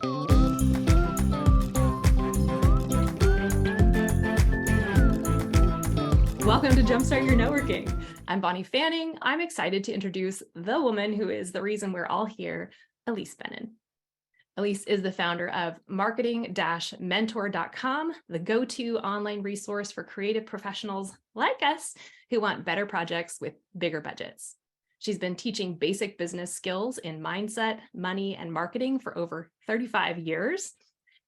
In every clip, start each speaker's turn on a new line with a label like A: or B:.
A: Welcome to JumpStart Your Networking. I'm Bonnie Fanning. I'm excited to introduce the woman who is the reason we're all here, Ilise Benun. Ilise is the founder of marketing-mentor.com, the go-to online resource for creative professionals like us who want better projects with bigger budgets. She's been teaching basic business skills in mindset, money, and marketing for over 35 years.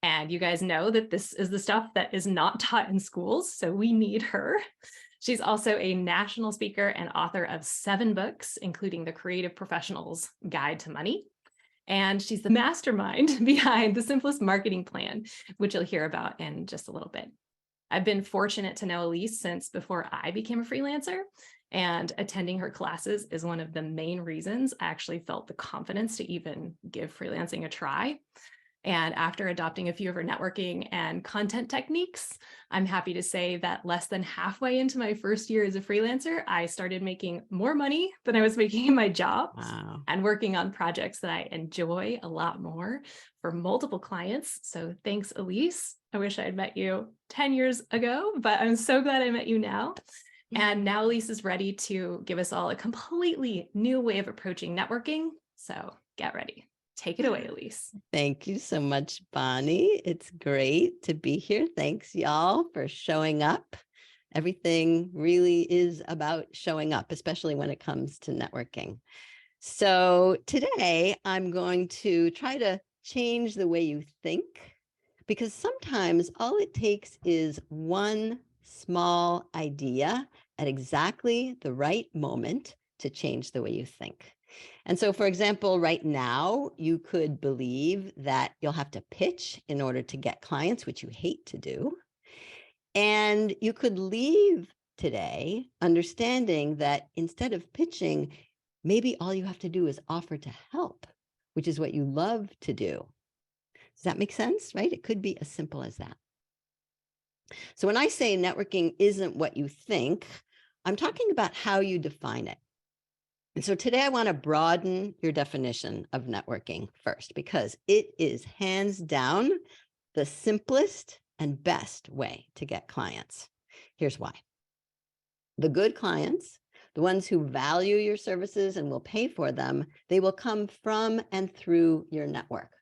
A: And you guys know that this is the stuff that is not taught in schools, so we need her. She's also a national speaker and author of 7 books, including The Creative Professional's Guide to Money. And she's the mastermind behind The Simplest Marketing Plan, which you'll hear about in just a little bit. I've been fortunate to know Ilise since before I became a freelancer, and attending her classes is one of the main reasons I actually felt the confidence to even give freelancing a try. And after adopting a few of her networking and content techniques, I'm happy to say that less than halfway into my first year as a freelancer, I started making more money than I was making in my job.
B: Wow.
A: And working on projects that I enjoy a lot more for multiple clients. So thanks, Ilise. I wish I had met you 10 years ago, but I'm so glad I met you now. And now Ilise is ready to give us all a completely new way of approaching networking. So get ready. Take it away, Ilise.
B: Thank you so much, Bonnie. It's great to be here. Thanks, y'all, for showing up. Everything really is about showing up, especially when it comes to networking. So today I'm going to try to change the way you think, because sometimes all it takes is one small idea at exactly the right moment to change the way you think. And so, for example, right now, you could believe that you'll have to pitch in order to get clients, which you hate to do. And you could leave today understanding that instead of pitching, maybe all you have to do is offer to help, which is what you love to do. Does that make sense, right? It could be as simple as that. So when I say networking isn't what you think, I'm talking about how you define it. And so today I want to broaden your definition of networking first, because it is hands down the simplest and best way to get clients. Here's why. The good clients, the ones who value your services and will pay for them, they will come from and through your network,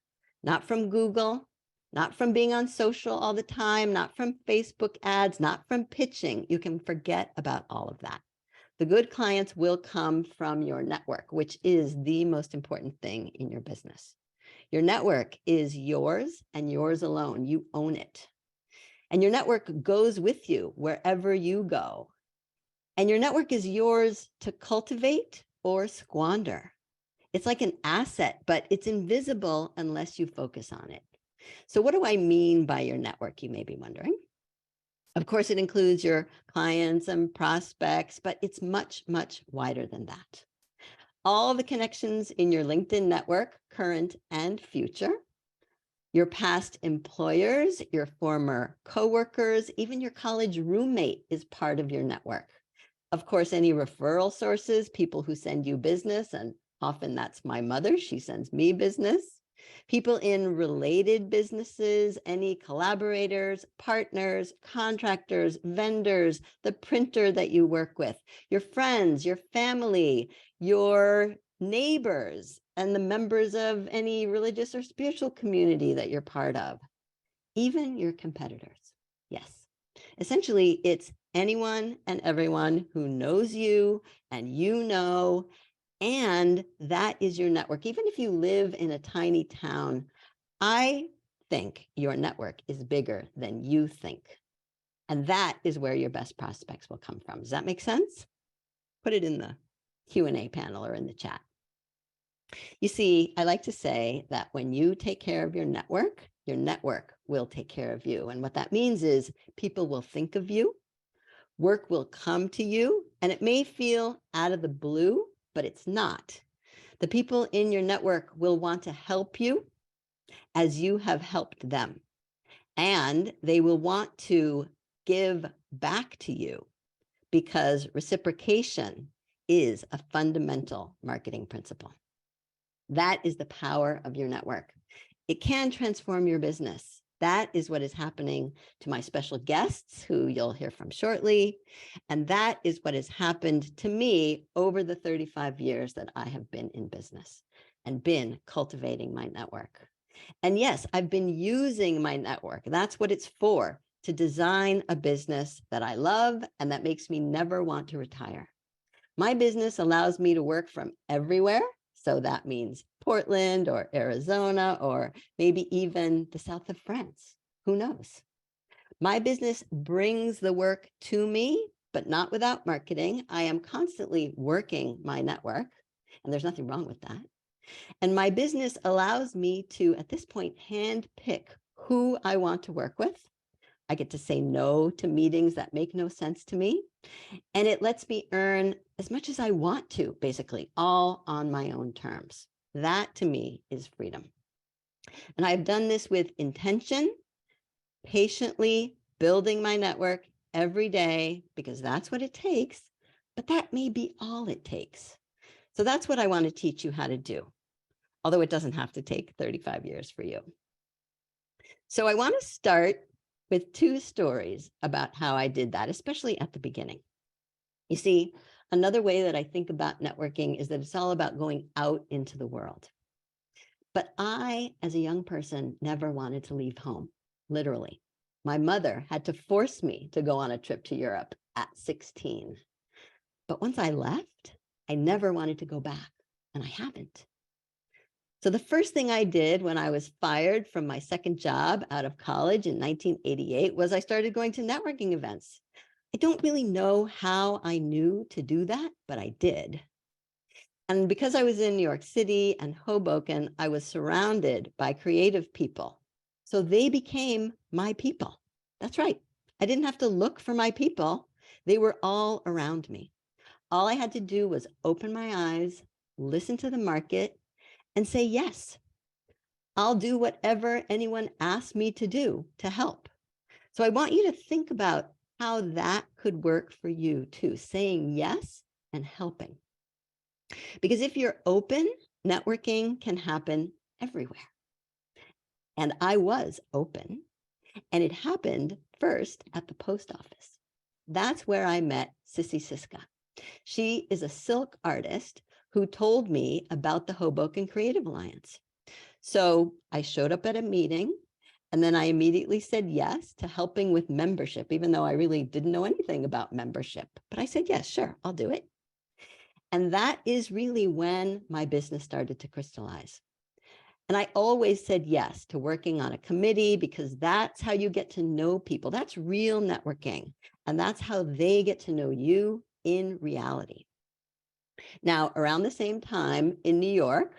B: not from Google, not from being on social all the time, not from Facebook ads, not from pitching. You can forget about all of that. The good clients will come from your network, which is the most important thing in your business. Your network is yours and yours alone. You own it. And your network goes with you wherever you go. And your network is yours to cultivate or squander. It's like an asset, but it's invisible unless you focus on it. So what do I mean by your network, you may be wondering? Of course, it includes your clients and prospects, but it's much, much wider than that. All the connections in your LinkedIn network, current and future, your past employers, your former coworkers, even your college roommate is part of your network. Of course, any referral sources, people who send you business, and often that's my mother, she sends me business. People in related businesses, any collaborators, partners, contractors, vendors, the printer that you work with, your friends, your family, your neighbors, and the members of any religious or spiritual community that you're part of, even your competitors. Yes, essentially, it's anyone and everyone who knows you and you know. And that is your network. Even if you live in a tiny town, I think your network is bigger than you think. And that is where your best prospects will come from. Does that make sense? Put it in the Q&A panel or in the chat. You see, I like to say that when you take care of your network will take care of you. And what that means is people will think of you, work will come to you, and it may feel out of the blue, but it's not. The people in your network will want to help you as you have helped them. And they will want to give back to you because reciprocation is a fundamental marketing principle. That is the power of your network. It can transform your business. That is what is happening to my special guests, who you'll hear from shortly. And that is what has happened to me over the 35 years that I have been in business and been cultivating my network. And yes, I've been using my network. That's what it's for, to design a business that I love and that makes me never want to retire. My business allows me to work from everywhere. So that means Portland or Arizona, or maybe even the south of France. Who knows? My business brings the work to me, but not without marketing. I am constantly working my network, and there's nothing wrong with that. And my business allows me to, at this point, hand pick who I want to work with. I get to say no to meetings that make no sense to me. And it lets me earn as much as I want to, basically, all on my own terms. That to me is freedom. And I've done this with intention, patiently building my network every day, because that's what it takes, but that may be all it takes. So that's what I want to teach you how to do, although it doesn't have to take 35 years for you. So I want to start with two stories about how I did that, especially at the beginning. You see, another way that I think about networking is that it's all about going out into the world. But I, as a young person, never wanted to leave home, literally. My mother had to force me to go on a trip to Europe at 16. But once I left, I never wanted to go back, and I haven't. So the first thing I did when I was fired from my second job out of college in 1988 was I started going to networking events. I don't really know how I knew to do that, but I did. And because I was in New York City and Hoboken, I was surrounded by creative people. So they became my people. That's right. I didn't have to look for my people. They were all around me. All I had to do was open my eyes, listen to the market, and say, yes, I'll do whatever anyone asks me to do to help. So I want you to think about how that could work for you too, saying yes and helping. Because if you're open, networking can happen everywhere. And I was open, and it happened first at the post office. That's where I met Sissy Siska. She is a silk artist who told me about the Hoboken Creative Alliance. So I showed up at a meeting, and then I immediately said yes to helping with membership, even though I really didn't know anything about membership. But I said, yes, sure, I'll do it. And that is really when my business started to crystallize. And I always said yes to working on a committee, because that's how you get to know people. That's real networking. And that's how they get to know you in reality. Now, around the same time in New York,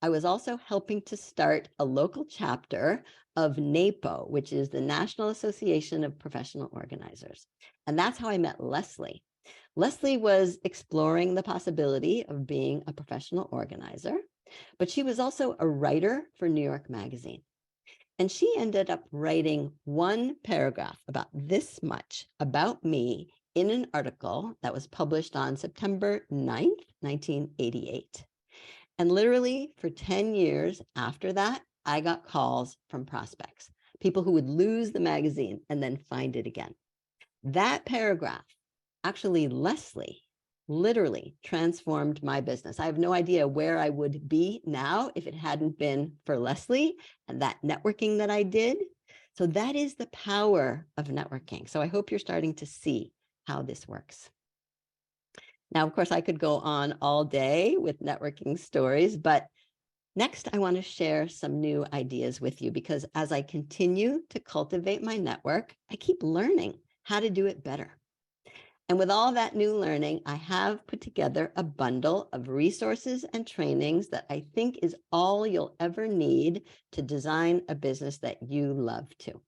B: I was also helping to start a local chapter of NAPO, which is the National Association of Professional Organizers. And that's how I met Leslie. Leslie was exploring the possibility of being a professional organizer, but she was also a writer for New York Magazine. And she ended up writing one paragraph about this much about me in an article that was published on September 9th, 1988. And literally for 10 years after that, I got calls from prospects, people who would lose the magazine and then find it again. That paragraph, actually, Leslie literally transformed my business. I have no idea where I would be now if it hadn't been for Leslie and that networking that I did. So that is the power of networking. So I hope you're starting to see how this works. Now, of course, I could go on all day with networking stories, but next I want to share some new ideas with you, because as I continue to cultivate my network, I keep learning how to do it better. And with all that new learning, I have put together a bundle of resources and trainings that I think is all you'll ever need to design a business that you love too.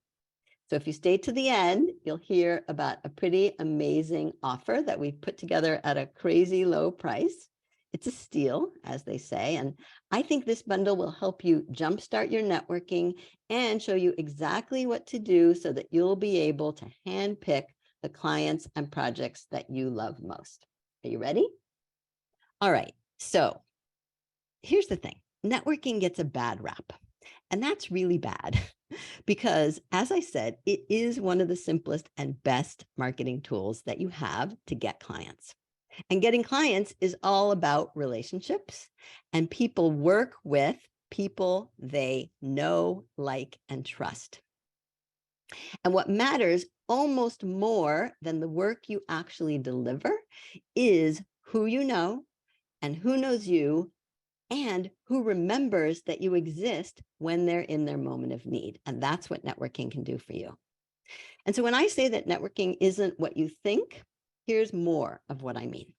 B: So if you stay to the end, you'll hear about a pretty amazing offer that we've put together at a crazy low price. It's a steal, as they say. And I think this bundle will help you jumpstart your networking and show you exactly what to do so that you'll be able to handpick the clients and projects that you love most. Are you ready? All right. So here's the thing. Networking gets a bad rap. And that's really bad because, as I said, it is one of the simplest and best marketing tools that you have to get clients. And getting clients is all about relationships, and people work with people they know, like, and trust. And what matters almost more than the work you actually deliver is who you know and who knows you and who remembers that you exist when they're in their moment of need. And that's what networking can do for you. And so when I say that networking isn't what you think, here's more of what I mean.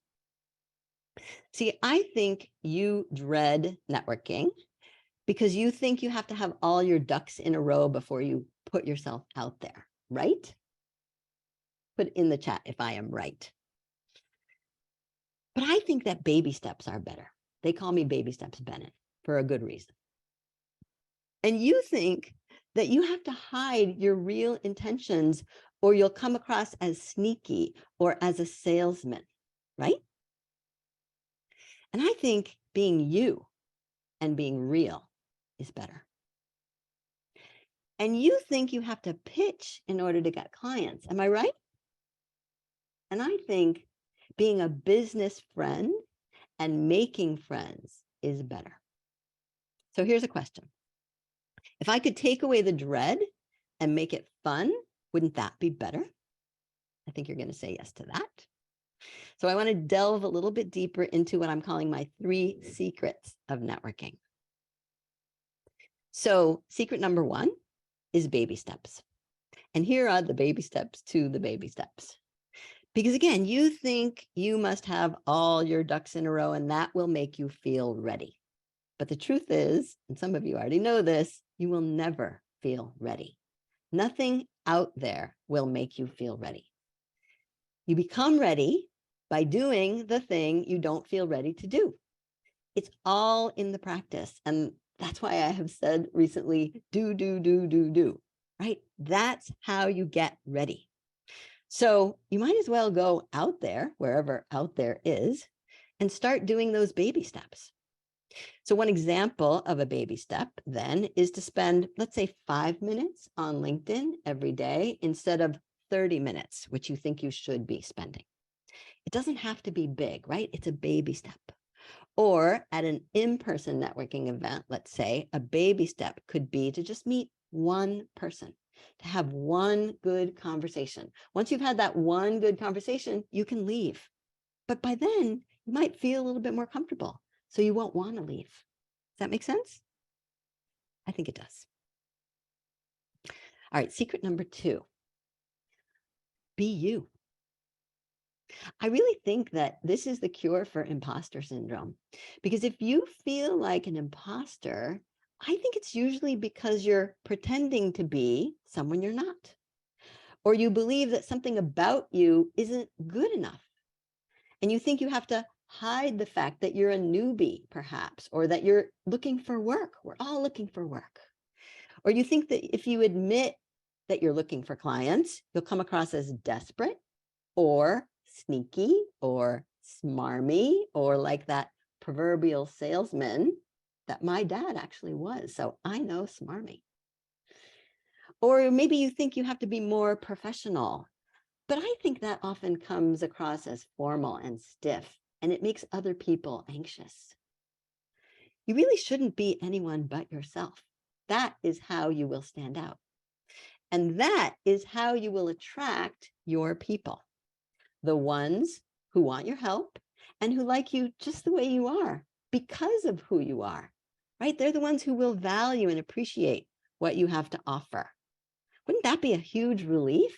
B: See, I think you dread networking because you think you have to have all your ducks in a row before you put yourself out there, right? Put in the chat if I am right. But I think that baby steps are better. They call me Baby Steps Benun for a good reason. And you think that you have to hide your real intentions or you'll come across as sneaky or as a salesman, right? And I think being you and being real is better. And you think you have to pitch in order to get clients. Am I right? And I think being a business friend and making friends is better. So here's a question. If I could take away the dread and make it fun, wouldn't that be better? I think you're going to say yes to that. So I want to delve a little bit deeper into what I'm calling my 3 secrets of networking. So secret number 1 is baby steps. And here are the baby steps to the baby steps. Because again, you think you must have all your ducks in a row and that will make you feel ready. But the truth is, and some of you already know this, you will never feel ready. Nothing out there will make you feel ready. You become ready by doing the thing you don't feel ready to do. It's all in the practice. And that's why I have said recently, do, right? That's how you get ready. So you might as well go out there, wherever out there is, and start doing those baby steps. So one example of a baby step then is to spend, let's say, 5 minutes on LinkedIn every day instead of 30 minutes, which you think you should be spending. It doesn't have to be big, right? It's a baby step. Or at an in-person networking event, let's say, a baby step could be to just meet one person, to have one good conversation. Once you've had that one good conversation, you can leave. But by then, you might feel a little bit more comfortable, so you won't want to leave. Does that make sense? I think it does. All right, secret number 2, be you. I really think that this is the cure for imposter syndrome, because if you feel like an imposter, I think it's usually because you're pretending to be someone you're not, or you believe that something about you isn't good enough. And you think you have to hide the fact that you're a newbie, perhaps, or that you're looking for work. We're all looking for work. Or you think that if you admit that you're looking for clients, you'll come across as desperate or sneaky or smarmy or like that proverbial salesman that my dad actually was. So I know smarmy. Or maybe you think you have to be more professional, but I think that often comes across as formal and stiff, and it makes other people anxious. You really shouldn't be anyone but yourself. That is how you will stand out. And that is how you will attract your people. The ones who want your help and who like you just the way you are because of who you are, right? They're the ones who will value and appreciate what you have to offer. Wouldn't that be a huge relief?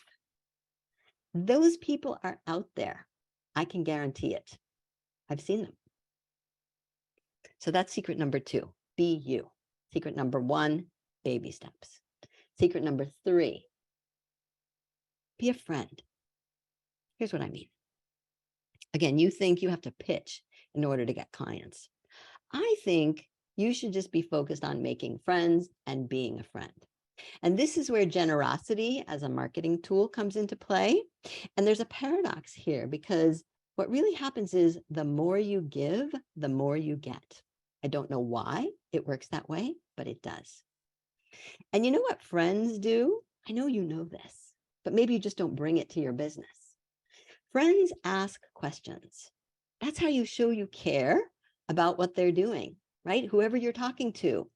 B: Those people are out there. I can guarantee it. I've seen them. So that's secret number 2, be you. Secret number 1, baby steps. Secret number 3, be a friend. Here's what I mean. Again, you think you have to pitch in order to get clients. I think you should just be focused on making friends and being a friend. And this is where generosity as a marketing tool comes into play. And there's a paradox here because what really happens is the more you give, the more you get. I don't know why it works that way, but it does. And you know what friends do? I know you know this, but maybe you just don't bring it to your business. Friends ask questions. That's how you show you care about what they're doing, right? Whoever you're talking to,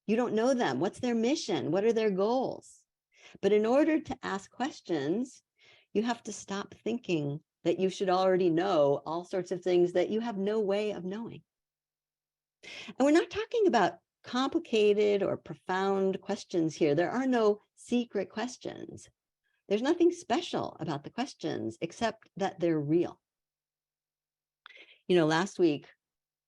B: you don't know them. What's their mission? What are their goals? But in order to ask questions, you have to stop thinking that you should already know all sorts of things that you have no way of knowing. And we're not talking about complicated or profound questions here. There are no secret questions. There's nothing special about the questions except that they're real. You know, last week,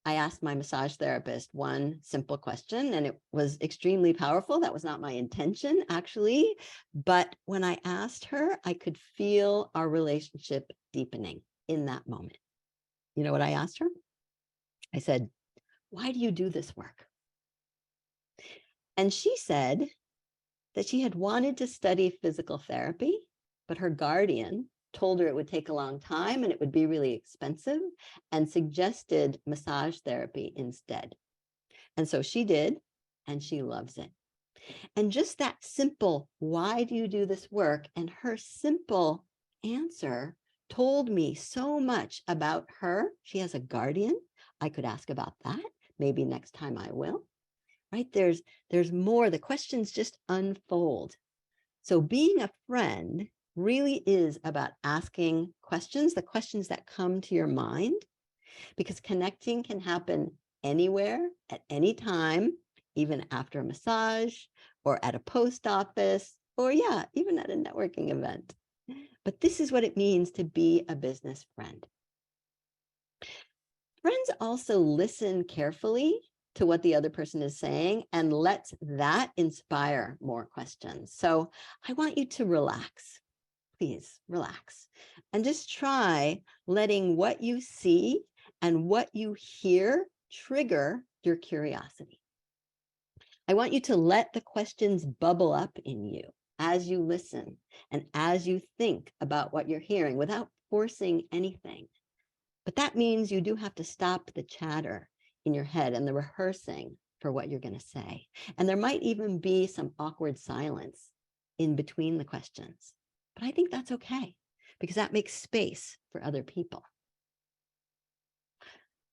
B: I asked my massage therapist one simple question, and it was extremely powerful. That was not my intention, actually. But when I asked her, I could feel our relationship deepening in that moment. You know what I asked her? I said, "Why do you do this work?" And she said that she had wanted to study physical therapy, but her guardian told her it would take a long time and it would be really expensive and suggested massage therapy instead. And so she did, and she loves it. And just that simple, why do you do this work? And her simple answer told me so much about her. She has a guardian. I could ask about that. Maybe next time I will. Right? There's more. The questions just unfold. So being a friend really is about asking questions, the questions that come to your mind, because connecting can happen anywhere, at any time, even after a massage or at a post office, or yeah, even at a networking event. But this is what it means to be a business friend. Friends also listen carefully to what the other person is saying and let that inspire more questions. So I want you to relax. Please relax and just try letting what you see and what you hear trigger your curiosity. I want you to let the questions bubble up in you as you listen and as you think about what you're hearing without forcing anything. But that means you do have to stop the chatter in your head and the rehearsing for what you're going to say. And there might even be some awkward silence in between the questions. But I think that's okay because that makes space for other people.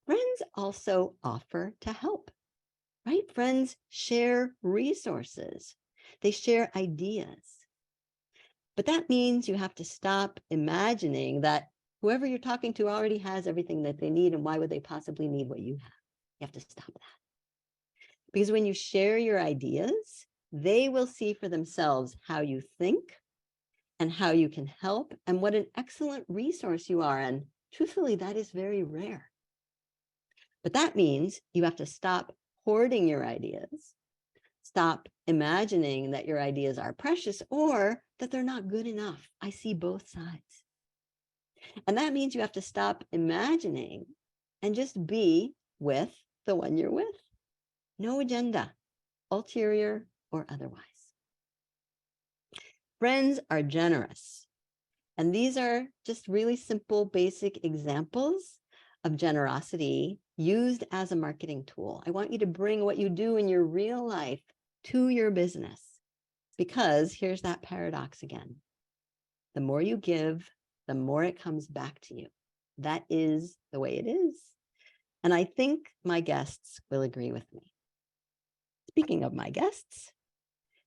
B: Friends also offer to help, right? Friends share resources. They share ideas. But that means you have to stop imagining that whoever you're talking to already has everything that they need, and why would they possibly need what you have? You have to stop that. Because when you share your ideas, they will see for themselves how you think and how you can help and what an excellent resource you are. And truthfully, that is very rare. But that means you have to stop hoarding your ideas, stop imagining that your ideas are precious or that they're not good enough. I see both sides. And that means you have to stop imagining and just be with the one you're with. No agenda, ulterior or otherwise. Friends are generous. And these are just really simple, basic examples of generosity used as a marketing tool. I want you to bring what you do in your real life to your business, because here's that paradox again. The more you give, the more it comes back to you. That is the way it is. And I think my guests will agree with me. Speaking of my guests,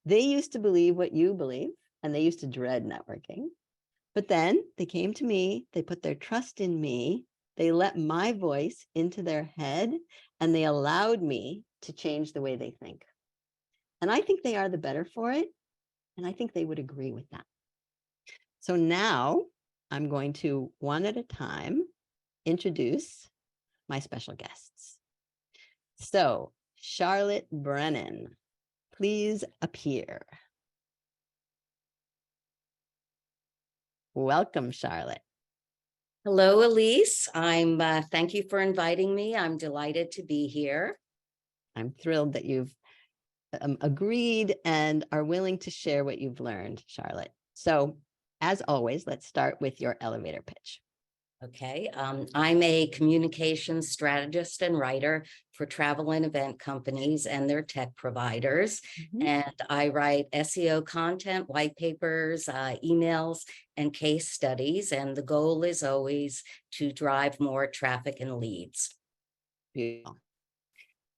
B: they used to believe what you believe, and they used to dread networking. But then they came to me, they put their trust in me, they let my voice into their head, and they allowed me to change the way they think. And I think they are the better for it, and I think they would agree with that. So now I'm going to, one at a time, introduce my special guests. So Sharlet Brennan, please appear. Welcome, Sharlet.
C: Hello, Ilise. Thank you for inviting me. I'm delighted to be here.
B: I'm thrilled that you've agreed and are willing to share what you've learned, Sharlet. So as always, let's start with your elevator pitch.
C: Okay, I'm a communications strategist and writer for travel and event companies and their tech providers.
B: Mhm.
C: And I write SEO content, white papers, emails, and case studies. And the goal is always to drive more traffic and leads.
B: Beautiful.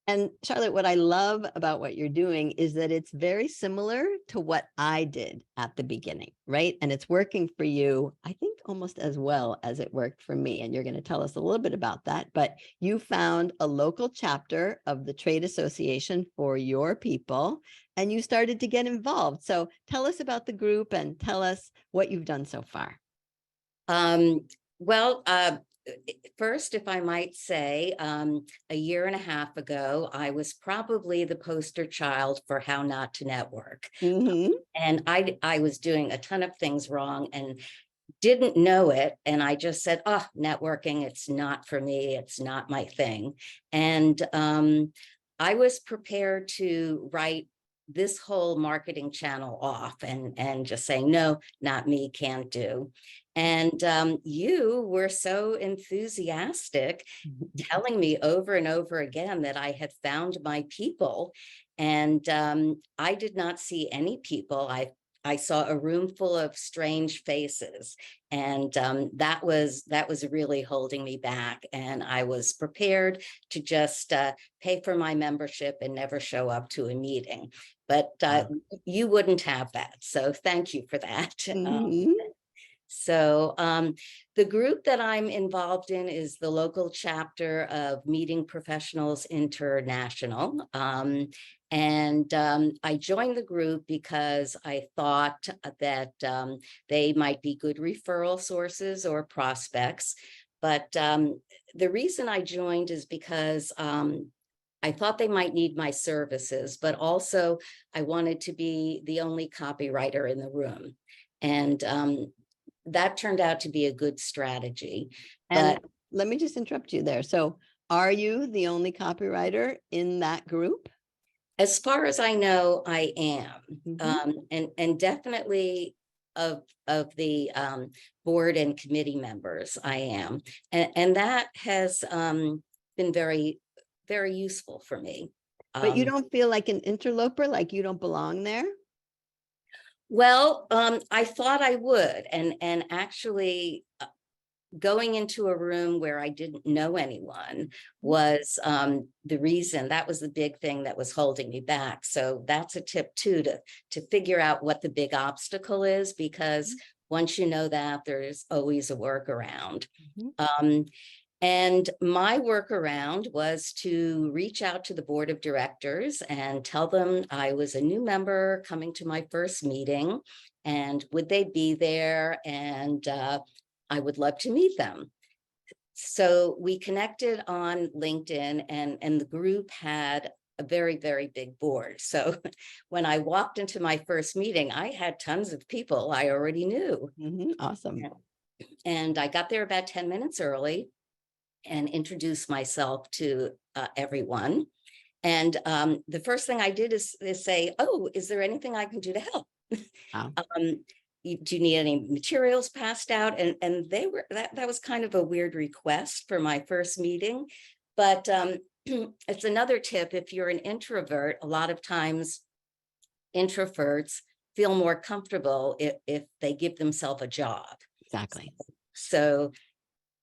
B: And Sharlet, what I love about what you're doing is that it's very similar to what I did at the beginning, right? And it's working for you, I think, almost as well as it worked for me. And you're going to tell us a little bit about that. But you found a local chapter of the trade association for your people, and you started to get involved. So tell us about the group and tell us what you've done so far.
C: Well, first, if I might say, a year and a half ago, I was probably the poster child for how not to network.
B: Mhm.
C: And I was doing a ton of things wrong and didn't know it. And I just said, oh, networking, it's not for me. It's not my thing. And I was prepared to write this whole marketing channel off and just saying, no, not me, can't do. And you were so enthusiastic, telling me over and over again that I had found my people. And I did not see any people. I saw a room full of strange faces, and that was really holding me back. And I was prepared to just pay for my membership and never show up to a meeting. But you wouldn't have that, so thank you for that.
B: Mhm.
C: So the group that I'm involved in is the local chapter of Meeting Professionals International. And I joined the group because I thought that they might be good referral sources or prospects. But the reason I joined is because I thought they might need my services, but also I wanted to be the only copywriter in the room. And that turned out to be a good strategy.
B: And
C: But
B: let me just interrupt you there. So are you the only copywriter in that group?
C: as far as I know, I am.
B: Mhm.
C: And definitely of the board and committee members, I am. And that has been very, very useful for me.
B: But you don't feel like an interloper, like you don't belong there?
C: Well, I thought I would, and actually going into a room where I didn't know anyone was the reason. That was the big thing that was holding me back. So that's a tip too, to figure out what the big obstacle is, because once you know that, there's always a workaround.
B: Mhm.
C: And my workaround was to reach out to the board of directors and tell them I was a new member coming to my first meeting, and would they be there, and I would love to meet them. So we connected on LinkedIn, and the group had a very, very big board. So when I walked into my first meeting, I had tons of people I already knew.
B: Mhm. Awesome.
C: And I got there about 10 minutes early and introduce myself to everyone. And the first thing I did is say, oh, is there anything I can do to help?
B: Wow.
C: Do you need any materials passed out? And they were, that was kind of a weird request for my first meeting. But it's another tip. If you're an introvert, a lot of times introverts feel more comfortable if they give themselves a job.
B: Exactly.
C: So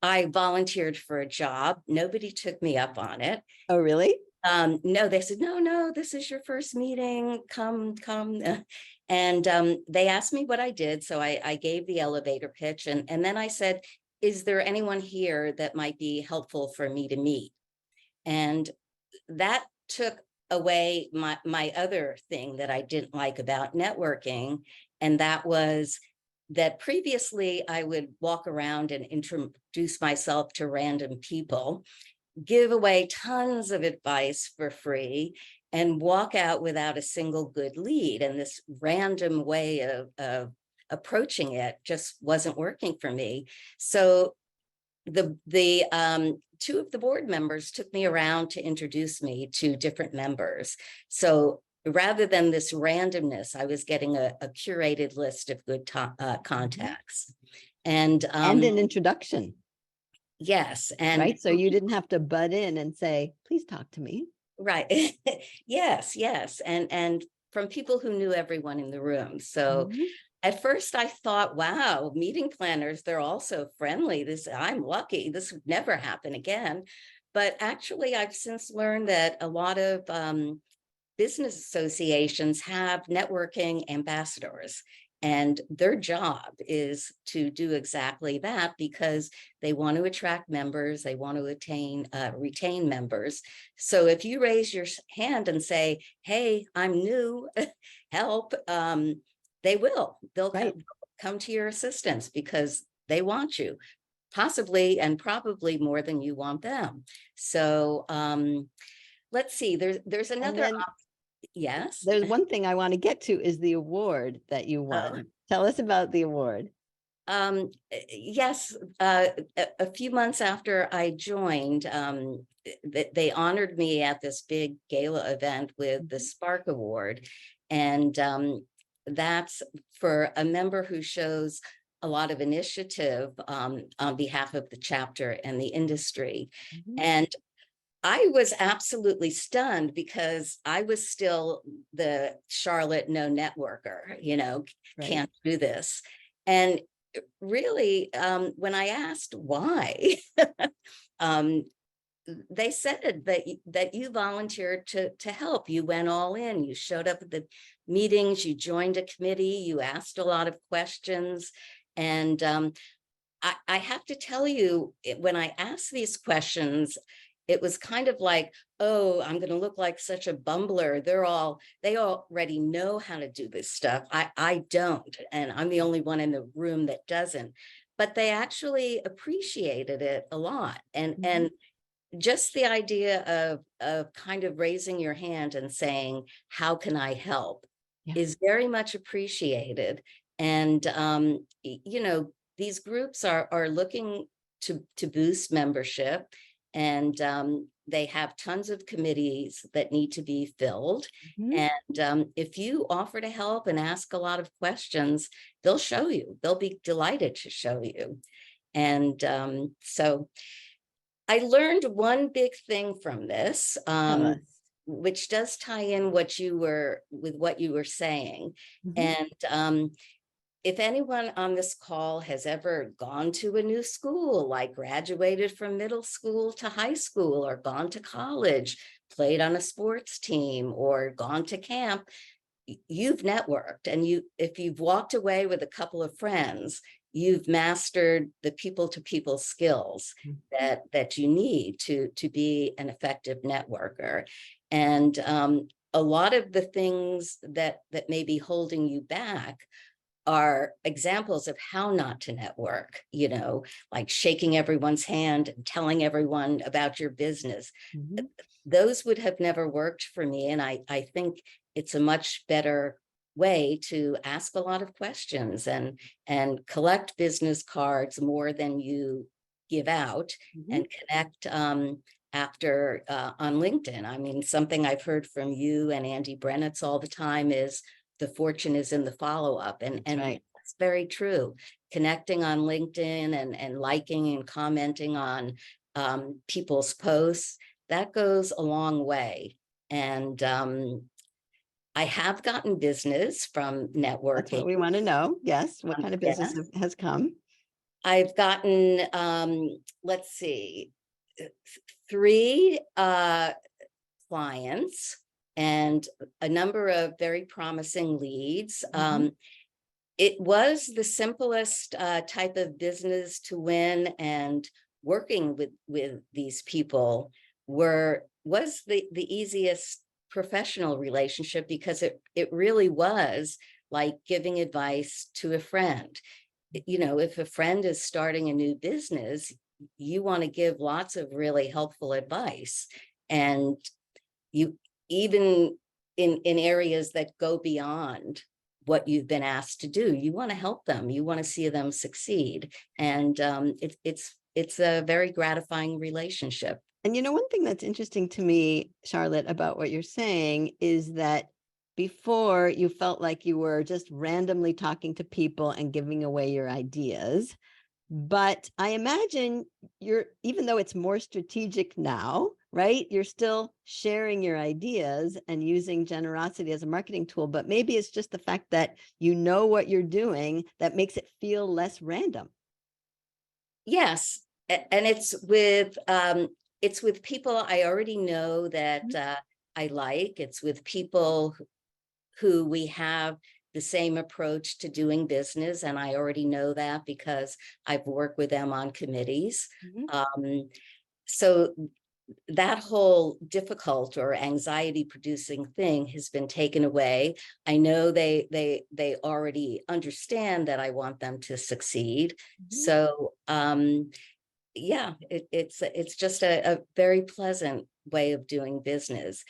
C: I volunteered for a job. Nobody took me up on it.
B: Oh, really?
C: No, they said, no, this is your first meeting. Come. And they asked me what I did. So I gave the elevator pitch. And then I said, is there anyone here that might be helpful for me to meet? And that took away my other thing that I didn't like about networking. And that was that previously I would walk around and introduce myself to random people, give away tons of advice for free, and walk out without a single good lead. And this random way of approaching it just wasn't working for me. So the two of the board members took me around to introduce me to different members. So rather than this randomness, I was getting a curated list of good contacts. And
B: And an introduction.
C: Yes. And
B: right? So you didn't have to butt in and say, please talk to me.
C: right. Yes, yes. And from people who knew everyone in the room. So
B: Mhm.
C: at first I thought, wow, meeting planners, they're all so friendly. I'm lucky. This would never happen again. But actually, I've since learned that a lot of business associations have networking ambassadors, and their job is to do exactly that because they want to attract members, they want to retain members. So if you raise your hand and say, hey, I'm new, help, they'll
B: Right.
C: come to your assistance because they want you, possibly and probably more than you want them. So let's see, there's
B: And
C: another.
B: then
C: Yes.
B: there's one thing I want to get to is the award that you
C: Oh,
B: won. Tell us about the award.
C: yes. A few months after I joined, they honored me at this big gala event with the Spark Award. And that's for a member who shows a lot of initiative on behalf of the chapter and the industry.
B: Mhm.
C: And I was absolutely stunned because I was still the Charlotte no networker,
B: Right.
C: can't do this. And really, when I asked why, um, they said that you volunteered to help. You went all in. You showed up at the meetings. You joined a committee. You asked a lot of questions, and I have to tell you, when I asked these questions, it was kind of like, oh, I'm going to look like such a bumbler. They already know how to do this stuff. I don't. And I'm the only one in the room that doesn't. But they actually appreciated it a lot. And just the idea of kind of raising your hand and saying, how can I help,
B: Yeah.
C: is very much appreciated. And these groups are looking to boost membership, and they have tons of committees that need to be filled.
B: Mhm.
C: And if you offer to help and ask a lot of questions, they'll show you. They'll be delighted to show you. And so I learned one big thing from this,
B: Tell us.
C: which does tie in what you were saying.
B: Mhm.
C: And if anyone on this call has ever gone to a new school, like graduated from middle school to high school, or gone to college, played on a sports team, or gone to camp, you've networked. And if you've walked away with a couple of friends, you've mastered the people to people skills
B: Mhm.
C: that you need to be an effective networker. And a lot of the things that may be holding you back are examples of how not to network, like shaking everyone's hand and telling everyone about your business.
B: Mhm.
C: Those would have never worked for me. And I think it's a much better way to ask a lot of questions and collect business cards more than you give out,
B: Mhm.
C: and connect after on LinkedIn. I mean, something I've heard from you and Andy Brennitz all the time is the fortune is in the follow-up. And
B: right.
C: that's very true. Connecting on LinkedIn and liking and commenting on people's posts, that goes a long way. And I have gotten business from
B: That's what
C: networking.
B: we want to know. Yes. What kind of business
C: Yes,
B: has come?
C: I've gotten, let's see, 3 clients and a number of very promising leads.
B: Mhm.
C: It was the simplest type of business to win, and working with these people was the easiest professional relationship, because it really was like giving advice to a friend. If a friend is starting a new business, you want to give lots of really helpful advice. And you, even in areas that go beyond what you've been asked to do, you want to help them, you want to see them succeed. And it's a very gratifying relationship.
B: And one thing that's interesting to me, Charlotte, about what you're saying is that before you felt like you were just randomly talking to people and giving away your ideas. But I imagine even though it's more strategic now, right? You're still sharing your ideas and using generosity as a marketing tool, but maybe it's just the fact that you know what you're doing that makes it feel less random.
C: Yes, and it's with people I already know that I like. It's with people who we have the same approach to doing business, and I already know that because I've worked with them on committees. So that whole difficult or anxiety producing thing has been taken away. I know they already understand that I want them to succeed. So yeah, it's just a very pleasant way of doing business.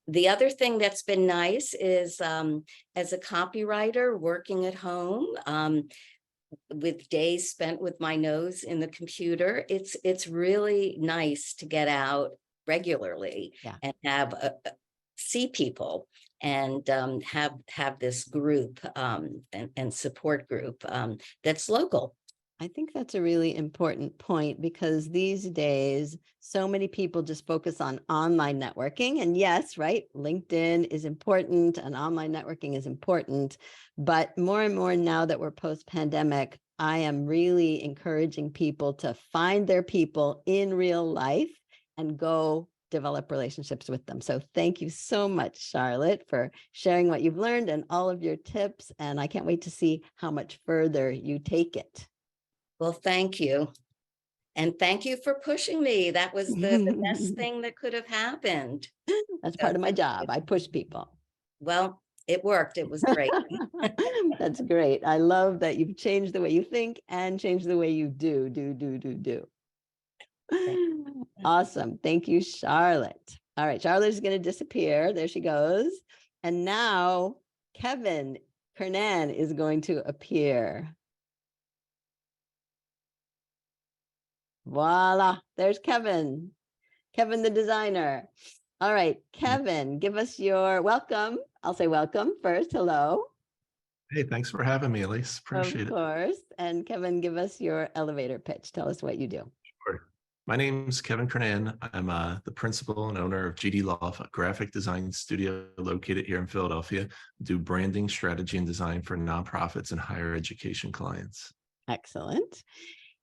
C: The other thing that's been nice is as a copywriter working at home, with days spent with my nose in the computer, it's really nice to get out regularly and have see people and have this group and support group that's local.
B: I think that's a really important point because these days, so many people just focus on online networking. And yes, right, LinkedIn is important and online networking is important. But more and more now that we're post-pandemic, I am really encouraging people to find their people in real life and go develop relationships with them. So thank you so much, Sharlet, for sharing what you've learned and all of your tips. And I can't wait to see how much further you take it.
C: Well, thank you. And thank you for pushing me. That was the best thing that could have happened.
B: That's part of my job. I push people.
C: Well, it worked. It was great.
B: That's great. I love that you've changed the way you think and changed the way you do. Awesome. Thank you, Sharlet. All right, Sharlet is going to disappear. There she goes. And now Kevin Kernan is going to appear. Voila, there's Kevin. Kevin, the designer. All right, Kevin, give us your welcome. I'll say welcome first. Hello.
D: Hey, thanks for having me, Ilise. Appreciate it.
B: Of course. And Kevin, give us your elevator pitch. Tell us what you do.
D: Sure. My name's Kevin Kernan. I'm the principal and owner of GD Loft, a graphic design studio located here in Philadelphia. Do branding, strategy, and design for nonprofits and higher education clients.
B: Excellent.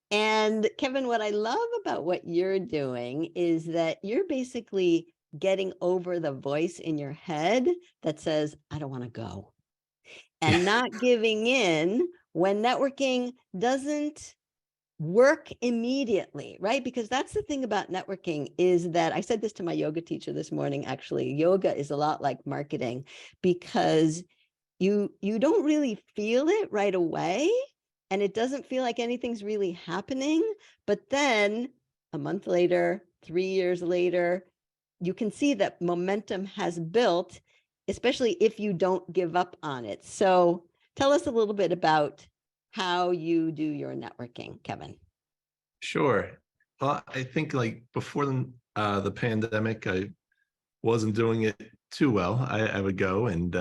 B: And Kevin, what I love about what you're doing is that you're basically getting over the voice in your head that says, I don't want to go, and not giving in when networking doesn't work immediately, right? Because that's the thing about networking is that I said this to my yoga teacher this morning, actually, yoga is a lot like marketing because you don't really feel it right away. And it doesn't feel like anything's really happening. But then a month later, 3 years later, you can see that momentum has built, especially if you don't give up on it. So tell us a little bit about how you do your networking, Kevin.
D: Sure. Well, I think like before the pandemic, I wasn't doing it too well. I would go and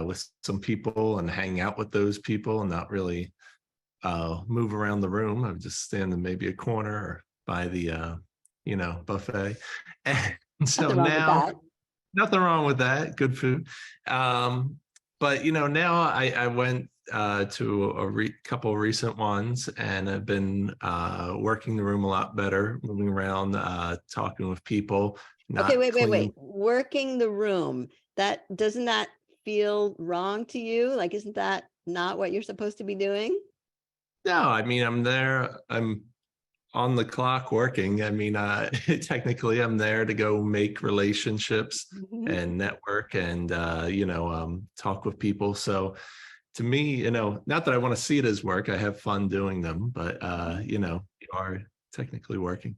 D: with some people and hang out with those people and not really move around the room. I would just stand in maybe a corner or by the buffet. And so now, nothing wrong with that. Good food. But now I went to a couple recent ones and I've been working the room a lot better, moving around, talking with people.
B: Okay, wait. Working the room. Doesn't that feel wrong to you? Like, isn't that not what you're supposed to be doing?
D: No, I mean, I'm there. I'm on the clock working. I mean, technically I'm there to go make relationships and network and, talk with people. So to me, not that I want to see it as work, I have fun doing them, but, you are technically working.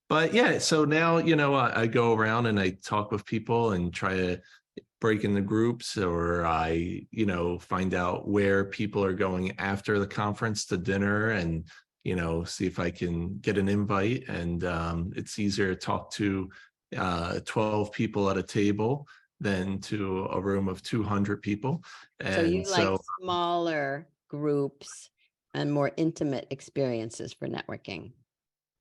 D: But yeah, so now, I go around and I talk with people and try to break into groups, or I, find out where people are going after the conference to dinner and, see if I can get an invite. And it's easier to talk to 12 people at a table than to a room of 200 people. And
B: so you like smaller groups and more intimate experiences for networking.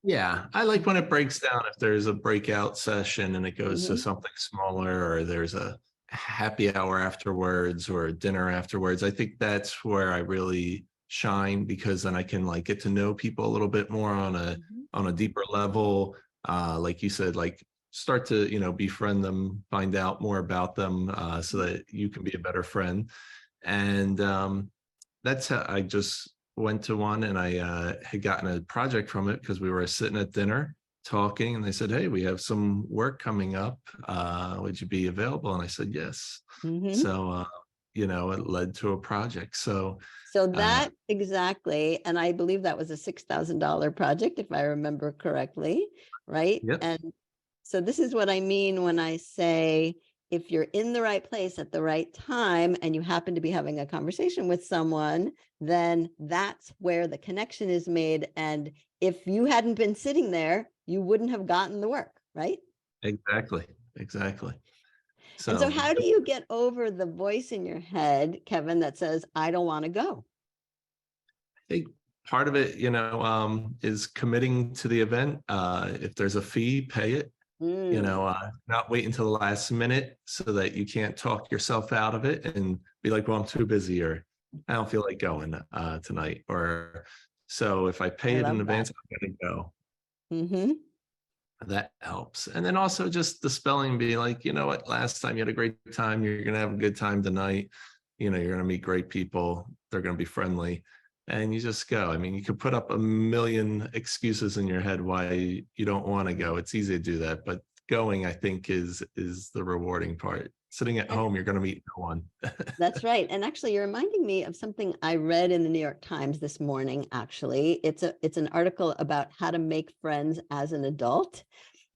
D: Yeah, I like when it breaks down. If there's a breakout session and it goes to something smaller, or there's a happy hour afterwards or a dinner afterwards, I think that's where I really shine, because then I can like get to know people a little bit more on a deeper level. Like you said, like start to, befriend them, find out more about them, so that you can be a better friend. And that's how I just went to one, and I had gotten a project from it because we were sitting at dinner talking, and they said, "Hey, we have some work coming up. Would you be available?" And I said, "Yes." So, it led to a project. So
B: that exactly, and I believe that was a $6,000 project, if I remember correctly, right?
D: Yep.
B: And so this is what I mean when I say, if you're in the right place at the right time and you happen to be having a conversation with someone, then that's where the connection is made. And if you hadn't been sitting there, you wouldn't have gotten the work, right?
D: Exactly.
B: And so how do you get over the voice in your head, Kevin, that says, I don't want to go?
D: I think part of it, is committing to the event. If there's a fee, pay it. Not wait until the last minute so that you can't talk yourself out of it and be like, well, I'm too busy, or I don't feel like going tonight. Or so if I pay it in advance, I'm going to go. That helps. And then also just the spelling, be like, you know what, last time you had a great time, you're going to have a good time tonight. You're going to meet great people. They're going to be friendly. And you just go. I mean, you could put up a million excuses in your head why you don't want to go. It's easy to do that, but going, I think, is the rewarding part. Sitting at home, you're going to meet no one.
B: That's right. And actually, you're reminding me of something I read in the New York Times this morning. Actually, it's an article about how to make friends as an adult.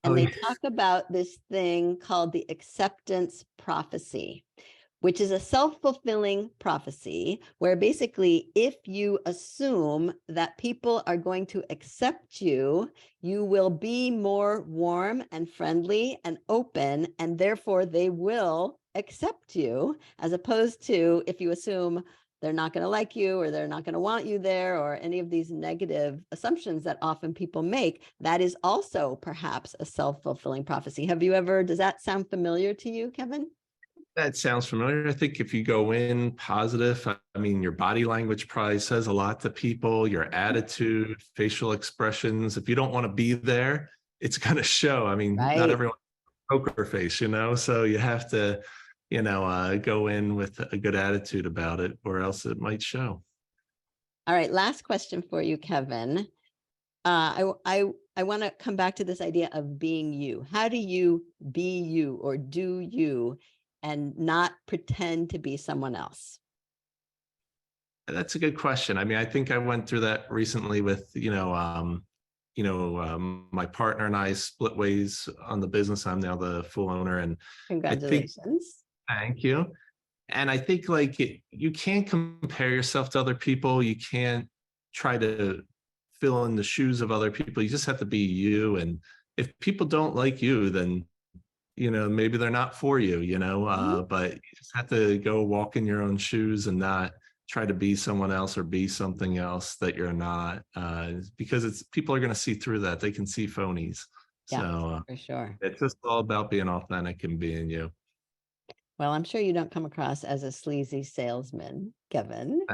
B: And they talk about this thing called the acceptance prophecy, which is a self-fulfilling prophecy where basically if you assume that people are going to accept you, you will be more warm and friendly and open, and therefore they will accept you, as opposed to if you assume they're not going to like you, or they're not going to want you there, or any of these negative assumptions that often people make. That is also perhaps a self-fulfilling prophecy. Does that sound familiar to you, Kevin?
D: That sounds familiar. I think if you go in positive, I mean, your body language probably says a lot to people, your attitude, facial expressions. If you don't want to be there, it's going to show. I mean, not everyone has a poker face, so you have to, go in with a good attitude about it, or else it might show.
B: All right. Last question for you, Kevin. I want to come back to this idea of being you. How do you be you, or do you, and not pretend to be someone else?
D: That's a good question. I mean, I think I went through that recently with, my partner and I split ways on the business. I'm now the full owner, and
B: congratulations.
D: Thank you. And I think you can't compare yourself to other people. You can't try to fill in the shoes of other people. You just have to be you. And if people don't like you, then maybe they're not for you, but you just have to go walk in your own shoes and not try to be someone else or be something else that you're not, because people are going to see through that. They can see phonies.
B: Yeah,
D: so
B: for sure.
D: It's just all about being authentic and being you.
B: Well, I'm sure you don't come across as a sleazy salesman, Kevin,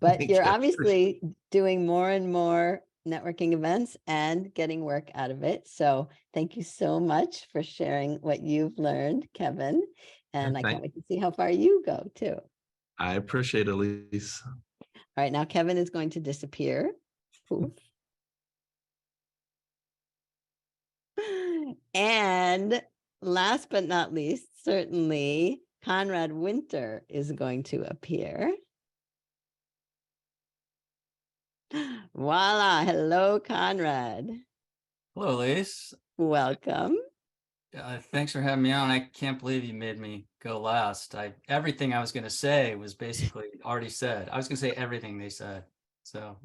B: but you're obviously doing more and more networking events and getting work out of it. So thank you so much for sharing what you've learned, Kevin. And I can't wait to see how far you go too.
D: I appreciate it, Ilise.
B: All right, now Kevin is going to disappear. Poof. And last but not least, certainly, Conrad Winter is going to appear. Voila. Hello, Conrad.
E: Hello, Ilise.
B: Welcome.
E: Thanks for having me on. I can't believe you made me go last. Everything I was going to say was basically already said. I was going to say everything they said. So,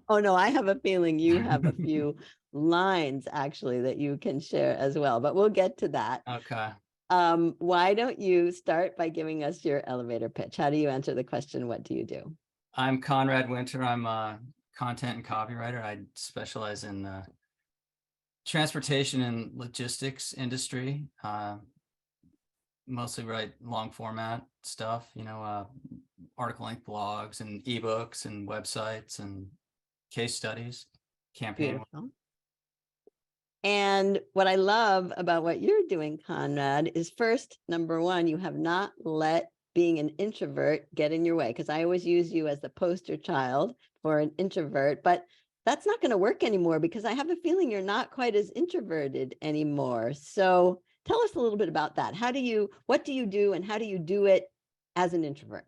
B: Oh, no, I have a feeling you have a few lines actually that you can share as well, but we'll get to that.
E: Okay.
B: Why don't you start by giving us your elevator pitch? How do you answer the question, what do you do?
E: I'm Conrad Winter. I'm a content and copywriter. I specialize in transportation and logistics industry. Mostly write long format stuff, article length blogs and ebooks and websites and case studies, campaign.
B: Beautiful. And what I love about what you're doing, Conrad, is first, number one, you have not let being an introvert get in your way, because I always use you as the poster child for an introvert, but that's not going to work anymore because I have a feeling you're not quite as introverted anymore. So tell us a little bit about that. What do you do and how do you do it as an introvert?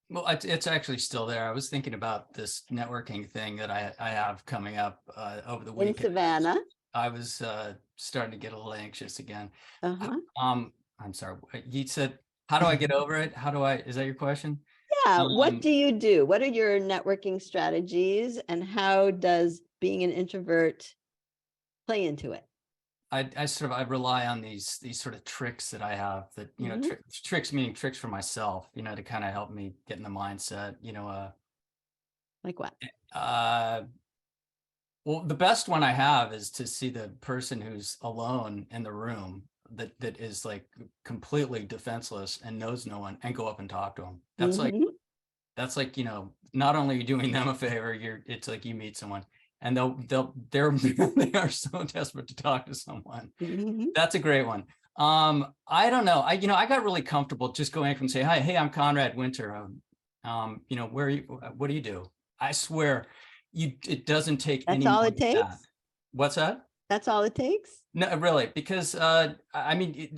E: Well, it's actually still there. I was thinking about this networking thing that I have coming up over the weekend.
B: In Savannah.
E: I was starting to get a little anxious again.
B: Uh-huh.
E: I'm sorry. You said, how do I get over it? Is that your question?
B: Yeah. What do you do? What are your networking strategies and how does being an introvert play into it?
E: I rely on these sort of tricks that I have that, tricks meaning tricks for myself, to kind of help me get in the mindset,
B: Like what?
E: Well, the best one I have is to see the person who's alone in the room that is like completely defenseless and knows no one and go up and talk to them. That's like, not only are you doing them a favor, it's like you meet someone and they are so desperate to talk to someone. That's a great one. I don't know. I got really comfortable just going up and say, hi, hey, I'm Conrad Winter. Where are you? What do you do? I swear it doesn't take
B: That's all it takes.
E: What's that?
B: That's all it takes?
E: No, really, because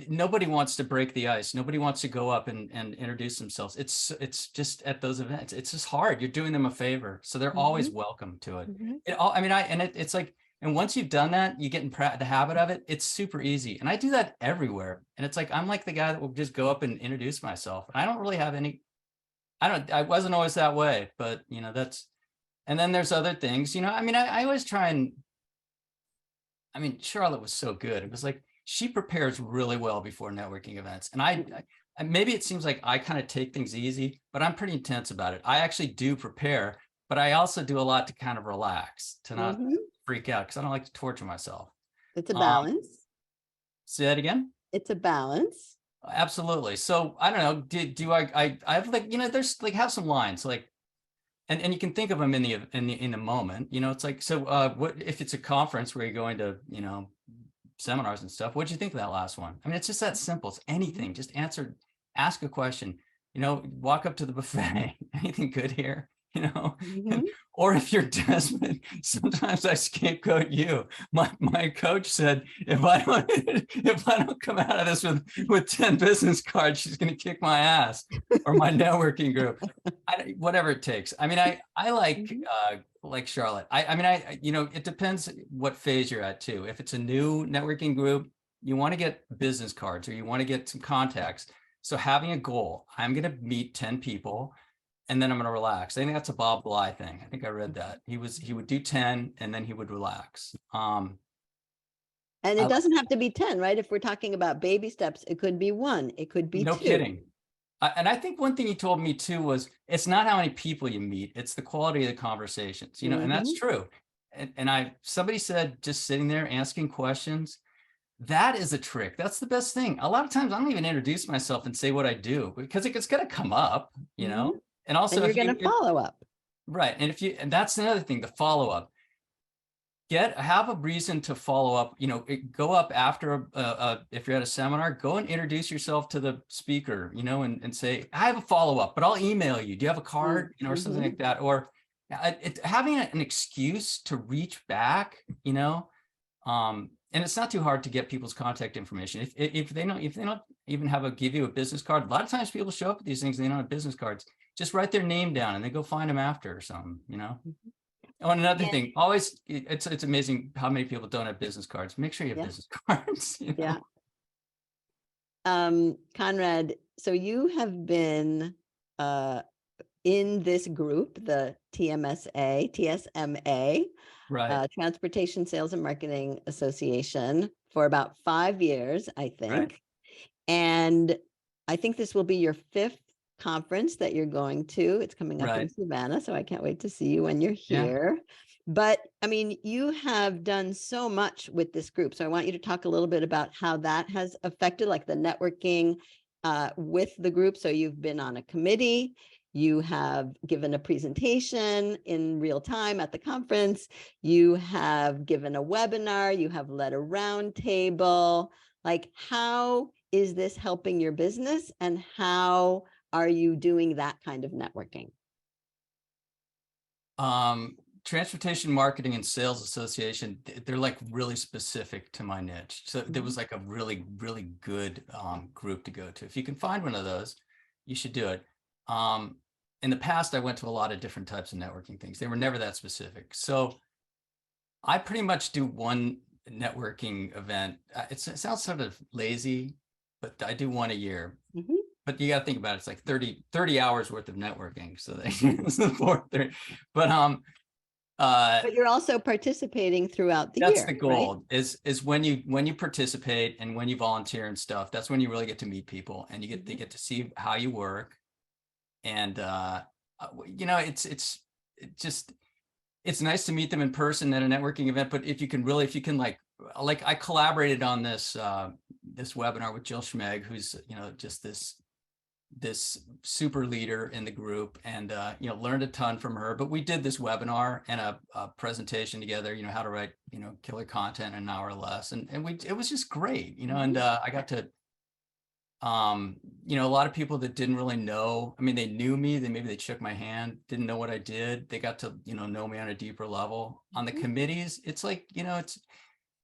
E: nobody wants to break the ice. Nobody wants to go up and introduce themselves. It's just at those events, it's just hard. You're doing them a favor, so they're always welcome to it. It's like, and once you've done that, you get in the habit of it. It's super easy, and I do that everywhere. And it's like I'm like the guy that will just go up and introduce myself. I don't really have any. I wasn't always that way, but that's. And then there's other things, I always try and. Sharlet was so good. It was like she prepares really well before networking events. And maybe it seems like I kind of take things easy, but I'm pretty intense about it. I actually do prepare, but I also do a lot to kind of relax, to not freak out, because I don't like to torture myself.
B: It's a balance.
E: Say that again? It's
B: a balance.
E: Absolutely. So I don't know. Do I have like, there's like have some lines like, and you can think of them in the moment, it's like, so what if it's a conference where you're going to, seminars and stuff, what'd you think of that last one? It's just that simple. It's anything, just ask a question, walk up to the buffet, anything good here, or if you're desperate, sometimes I scapegoat you. My coach said, if I don't come out of this with 10 business cards, she's going to kick my ass, or my networking group, whatever it takes. I like Sharlet. It depends what phase you're at too. If it's a new networking group, you want to get business cards or you want to get some contacts. So having a goal, I'm going to meet 10 people. And then I'm going to relax. I think that's a Bob Bly thing. I think I read that. He would do 10 and then he would relax.
B: And it doesn't have to be 10, right? If we're talking about baby steps, it could be 1. It could be 2.
E: No kidding. And I think one thing he told me too was it's not how many people you meet, it's the quality of the conversations, and that's true. And somebody said just sitting there asking questions, that is a trick. That's the best thing. A lot of times I don't even introduce myself and say what I do because it's going to come up, And also,
B: you're going to follow up.
E: Right. And that's another thing, the follow up. Have a reason to follow up, go up after, if you're at a seminar, go and introduce yourself to the speaker, and say, I have a follow up, but I'll email you. Do you have a card, or something like that? Or having an excuse to reach back, and it's not too hard to get people's contact information. If they don't even give you a business card, a lot of times people show up at these things and they don't have business cards. Just write their name down and then go find them after or something, Oh, and another thing, always, it's amazing how many people don't have business cards. Make sure you have business cards.
B: Yeah. Conrad, so you have been in this group, the TSMA,
E: right.
B: Transportation Sales and Marketing Association, for about 5 years, I think. Right. And I think this will be your 5th conference that you're going to. It's coming up in
E: Right.
B: Savannah, so I can't wait to see you when you're
E: Yeah.
B: here. But I mean, you have done so much with this group. So I want you to talk a little bit about how that has affected like the networking with the group. So you've been on a committee, you have given a presentation in real time at the conference, you have given a webinar, you have led a roundtable. Like, how is this helping your business, and how are you doing that kind of networking?
E: Transportation Marketing and Sales Association, they're like really specific to my niche. So there was like a really, really good group to go to. If you can find one of those, you should do it. In the past, I went to a lot of different types of networking things. They were never that specific. So I pretty much do one networking event. It sounds sort of lazy, but I do one a year.
B: Mhm.
E: But you got to think about it. It's like 30 hours worth of networking. So
B: But you're also participating throughout the
E: that's
B: year,
E: the goal, right? Is when you participate and when you volunteer and stuff, that's when you really get to meet people, and you get to see how you work. And you know, it's nice to meet them in person at a networking event. But if you can like I collaborated on this webinar with Jill Schmeg, who's, you know, just this super leader in the group, and you know, learned a ton from her. But we did this webinar and a presentation together, you know, how to write, you know, killer content in an hour or less, and it was just great, you know. And I got to you know, a lot of people that didn't really know, I mean, they knew me, maybe they shook my hand, didn't know what I did, they got to, you know me on a deeper level. On the committees, it's like, you know,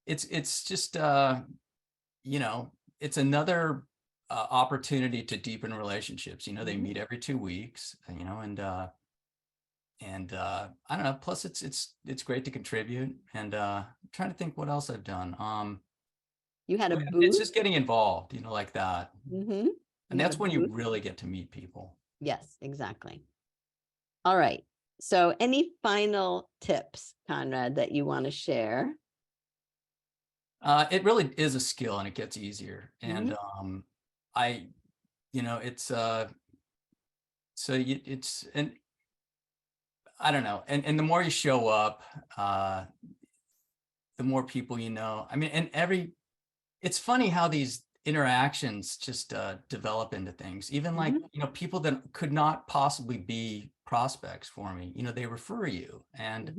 E: it's just you know, it's another opportunity to deepen relationships. You know, they meet every 2 weeks, you know, and I don't know, plus it's great to contribute. And I'm trying to think what else I've done.
B: You had a
E: It's
B: booth.
E: just getting involved, you know, like that.
B: Mm-hmm.
E: And that's when you really get to meet people.
B: Yes, exactly. All right. So any final tips, Conrad, that you want to share?
E: It really is a skill, and it gets easier. And you know, it's and I don't know. And the more you show up, the more people you know. I mean, and it's funny how these interactions just develop into things. Even like, you know, people that could not possibly be prospects for me, you know, they refer you. And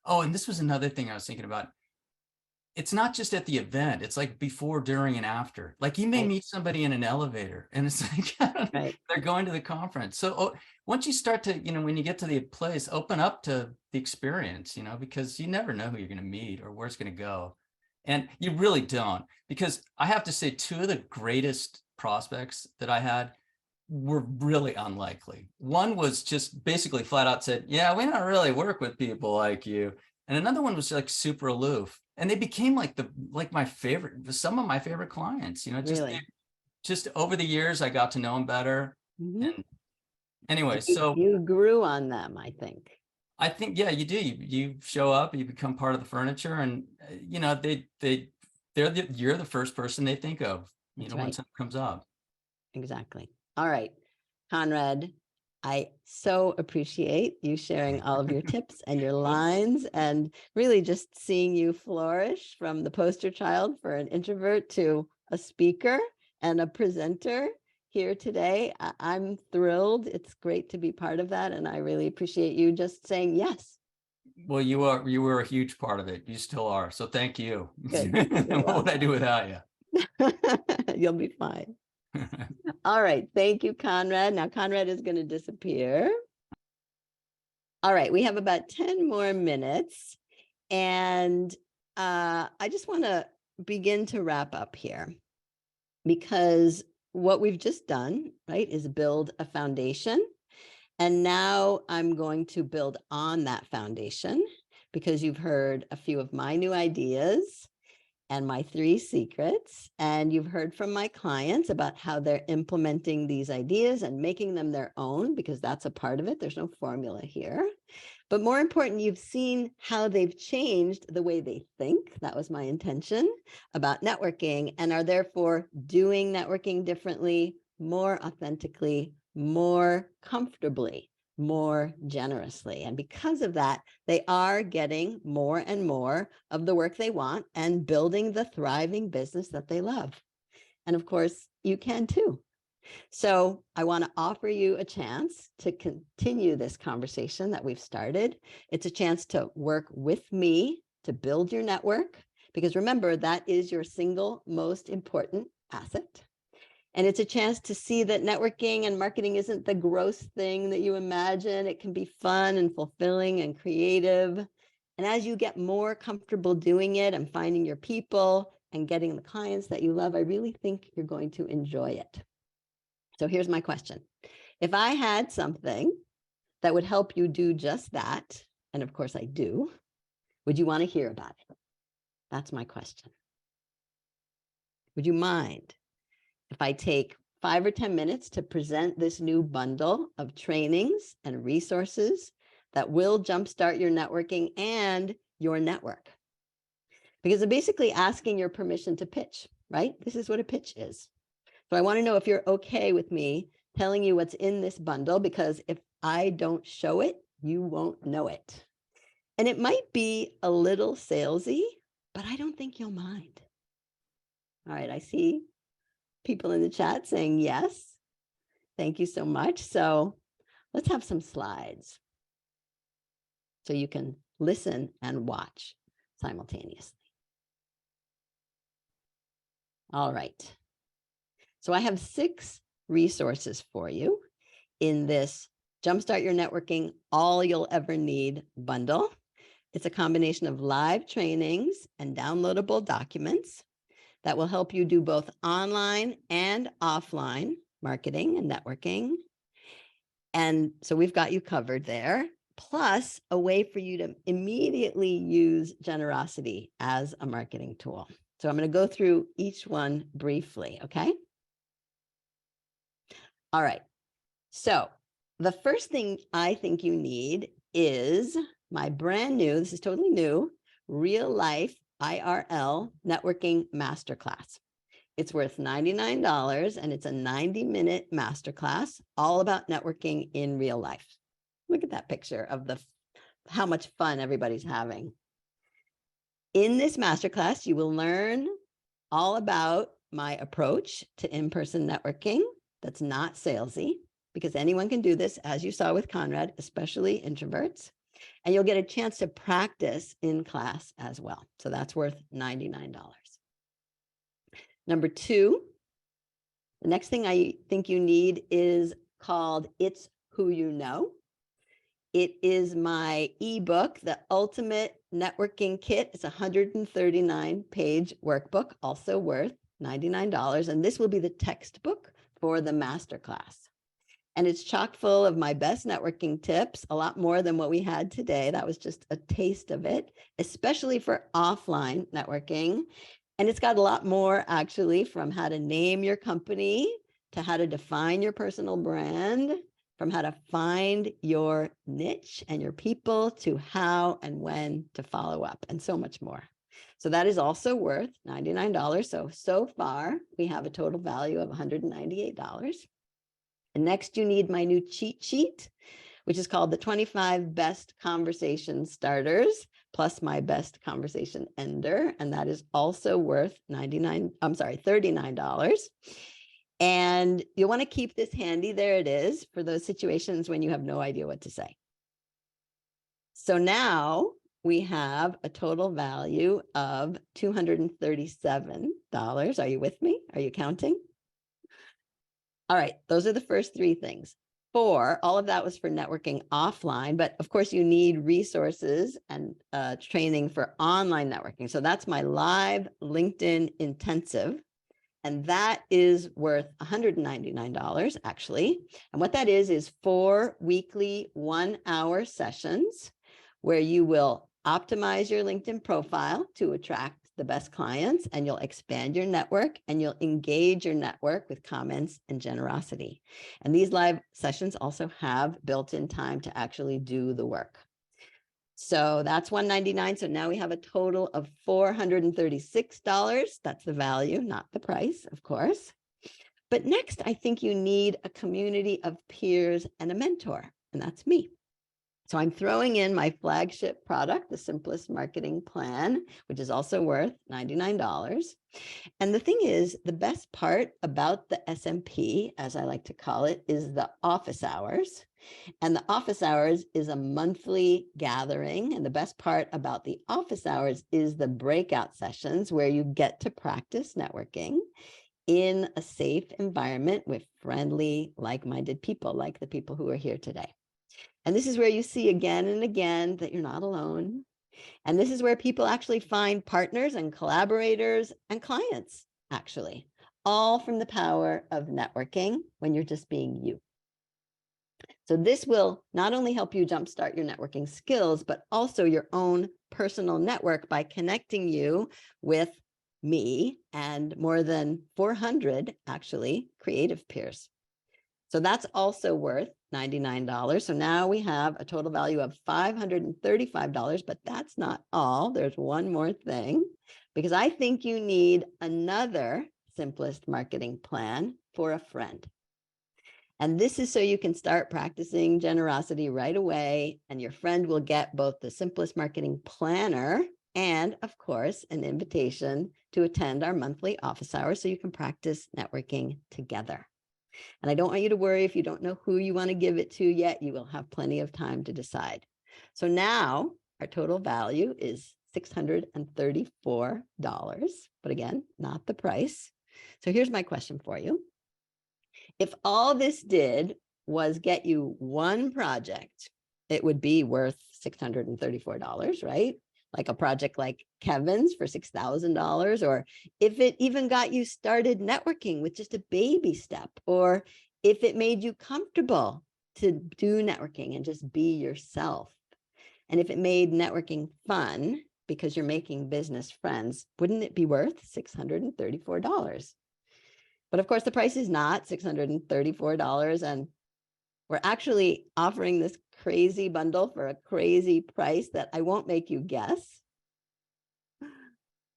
E: oh, and this was another thing I was thinking about. It's not just at the event, it's like before, during, and after. Like, you may meet somebody in an elevator, and it's like they're going to the conference. So once you start to, you know, when you get to the place, open up to the experience, you know, because you never know who you're going to meet or where it's going to go. And you really don't, because I have to say, 2 of the greatest prospects that I had were really unlikely. One was just basically flat out said, yeah, we don't really work with people like you. And another one was like super aloof. And they became like some of my favorite clients, you know, just over the years, I got to know them better. And anyway, so
B: you grew on them, I think.
E: Yeah, you do. You show up, you become part of the furniture, and you know, you're the first person they think of, you know, when something comes up.
B: Exactly. All right, Conrad, I so appreciate you sharing all of your tips and your lines, and really just seeing you flourish from the poster child for an introvert to a speaker and a presenter here today. I'm thrilled. It's great to be part of that. And I really appreciate you just saying yes.
E: Well, you were a huge part of it. You still are. So thank you.
B: Good.
E: What would I do without you?
B: You'll be fine. All right. Thank you, Conrad. Now Conrad is going to disappear. All right. We have about 10 more minutes. And I just want to begin to wrap up here, because what we've just done, right, is build a foundation. And now I'm going to build on that foundation, because you've heard a few of my new ideas and my 3 secrets, and you've heard from my clients about how they're implementing these ideas and making them their own, because that's a part of it. There's no formula here. But more important, you've seen how they've changed the way they think. That was my intention about networking, and are therefore doing networking differently, more authentically, more comfortably, more generously. And because of that, they are getting more and more of the work they want and building the thriving business that they love. And of course, you can too. So I want to offer you a chance to continue this conversation that we've started. It's a chance to work with me to build your network, because remember, that is your single most important asset. And it's a chance to see that networking and marketing isn't the gross thing that you imagine. It can be fun and fulfilling and creative. And as you get more comfortable doing it and finding your people and getting the clients that you love, I really think you're going to enjoy it. So here's my question. If I had something that would help you do just that, and of course I do, would you want to hear about it? That's my question. Would you mind if I take 5 or 10 minutes to present this new bundle of trainings and resources that will jumpstart your networking and your network? Because I'm basically asking your permission to pitch, right? This is what a pitch is. So I want to know if you're okay with me telling you what's in this bundle, because if I don't show it, you won't know it. And it might be a little salesy, but I don't think you'll mind. All right, I see people in the chat saying yes. Thank you so much. So let's have some slides so you can listen and watch simultaneously. All right. So I have 6 resources for you in this Jumpstart Your Networking All You'll Ever Need bundle. It's a combination of live trainings and downloadable documents that will help you do both online and offline marketing and networking. And so we've got you covered there, plus a way for you to immediately use generosity as a marketing tool. So I'm going to go through each one briefly, okay? All right. So the first thing I think you need is my brand new, this is totally new, real life IRL networking masterclass. It's worth $99 and it's a 90-minute masterclass all about networking in real life. Look at that picture of how much fun everybody's having. In this masterclass, you will learn all about my approach to in-person networking that's not salesy, because anyone can do this, as you saw with Conrad, especially introverts. And you'll get a chance to practice in class as well. So that's worth $99. Number 2, the next thing I think you need is called It's Who You Know. It is my ebook, The Ultimate Networking Kit. It's a 139-page workbook, also worth $99. And this will be the textbook for the masterclass. And it's chock full of my best networking tips, a lot more than what we had today. That was just a taste of it, especially for offline networking. And it's got a lot more, actually, from how to name your company to how to define your personal brand, from how to find your niche and your people to how and when to follow up, and so much more. So that is also worth $99. So far, we have a total value of $198. And next, you need my new cheat sheet, which is called the 25 Best Conversation Starters, plus my best conversation ender. And that is also worth $39. And you'll want to keep this handy. There it is for those situations when you have no idea what to say. So now we have a total value of $237. Are you with me? Are you counting? All right, those are the first 3 things. 4, all of that was for networking offline, but of course you need resources and training for online networking. So that's my live LinkedIn intensive. And that is worth $199 actually. And what that is 4 weekly 1-hour sessions where you will optimize your LinkedIn profile to attract the best clients, and you'll expand your network and you'll engage your network with comments and generosity. And these live sessions also have built-in time to actually do the work. So that's $199. So now we have a total of $436. That's the value, not the price, of course. But next, I think you need a community of peers and a mentor, and that's me. So I'm throwing in my flagship product, the Simplest Marketing Plan, which is also worth $99. And the thing is, the best part about the SMP, as I like to call it, is the office hours. And the office hours is a monthly gathering. And the best part about the office hours is the breakout sessions where you get to practice networking in a safe environment with friendly, like-minded people, like the people who are here today. And this is where you see again and again that you're not alone. And this is where people actually find partners and collaborators and clients, actually, all from the power of networking when you're just being you. So this will not only help you jumpstart your networking skills, but also your own personal network by connecting you with me and more than 400 actually creative peers. So that's also worth $99. So now we have a total value of $535, but that's not all. There's one more thing, because I think you need another Simplest Marketing Plan for a friend. And this is so you can start practicing generosity right away, and your friend will get both the Simplest Marketing Planner and, of course, an invitation to attend our monthly office hours so you can practice networking together. And I don't want you to worry if you don't know who you want to give it to yet. You will have plenty of time to decide. So now our total value is $634, but again, not the price. So here's my question for you. If all this did was get you one project, it would be worth $634, right? Like a project like Kevin's for $6,000, or if it even got you started networking with just a baby step, or if it made you comfortable to do networking and just be yourself. And if it made networking fun because you're making business friends, wouldn't it be worth $634? But of course, the price is not $634. And we're actually offering this crazy bundle for a crazy price that I won't make you guess.